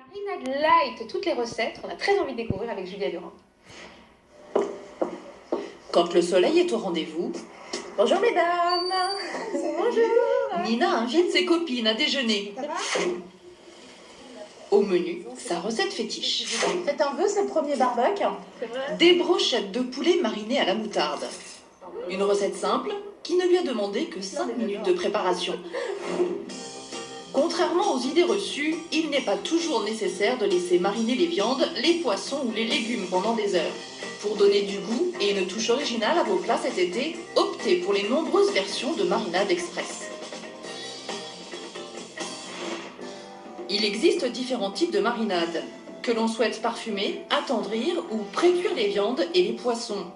Marinade light, toutes les recettes, on a très envie de découvrir avec Julia Durand. Quand le soleil est au rendez-vous, Bonjour mesdames. Bonjour. Nina invite ses copines à déjeuner. Ça va? Au menu, sa recette fétiche. Faites un vœu, c'est le premier barbecue. C'est vrai? Des brochettes de poulet marinées à la moutarde. Une recette simple qui ne lui a demandé que 5 minutes de préparation. Contrairement aux idées reçues, il n'est pas toujours nécessaire de laisser mariner les viandes, les poissons ou les légumes pendant des heures. Pour donner du goût et une touche originale à vos plats cet été, optez pour les nombreuses versions de marinade express. Il existe différents types de marinades, que l'on souhaite parfumer, attendrir ou pré-cuire les viandes et les poissons.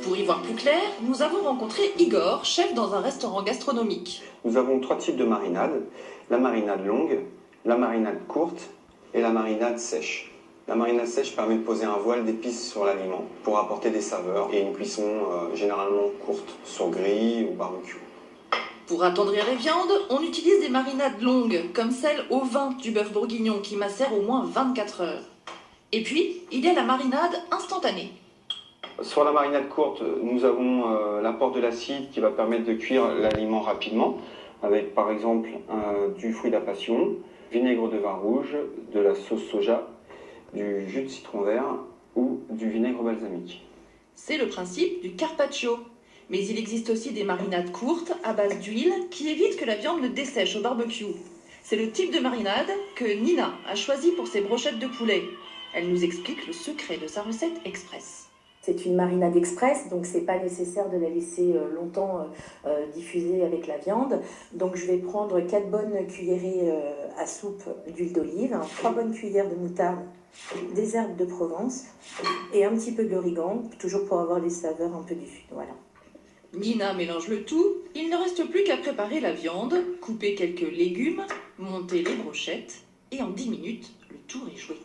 Pour y voir plus clair, nous avons rencontré Igor, chef dans un restaurant gastronomique. Nous avons 3 types de marinade. La marinade longue, la marinade courte et la marinade sèche. La marinade sèche permet de poser un voile d'épices sur l'aliment pour apporter des saveurs et une cuisson généralement courte sur grille ou barbecue. Pour attendrir les viandes, on utilise des marinades longues, comme celle au vin du bœuf bourguignon qui macère au moins 24 heures. Et puis, il y a la marinade instantanée. Sur la marinade courte, nous avons l'apport de l'acide qui va permettre de cuire l'aliment rapidement, avec par exemple du fruit de la passion, vinaigre de vin rouge, de la sauce soja, du jus de citron vert ou du vinaigre balsamique. C'est le principe du carpaccio. Mais il existe aussi des marinades courtes à base d'huile qui évitent que la viande ne dessèche au barbecue. C'est le type de marinade que Nina a choisi pour ses brochettes de poulet. Elle nous explique le secret de sa recette express. C'est une marinade express, donc c'est pas nécessaire de la laisser longtemps diffuser avec la viande. Donc je vais prendre 4 bonnes cuillerées à soupe d'huile d'olive, 3 bonnes cuillères de moutarde, des herbes de Provence et un petit peu d'origan, toujours pour avoir les saveurs un peu du sud. Voilà. Nina mélange le tout, il ne reste plus qu'à préparer la viande, couper quelques légumes, monter les brochettes et en 10 minutes, le tour est joué.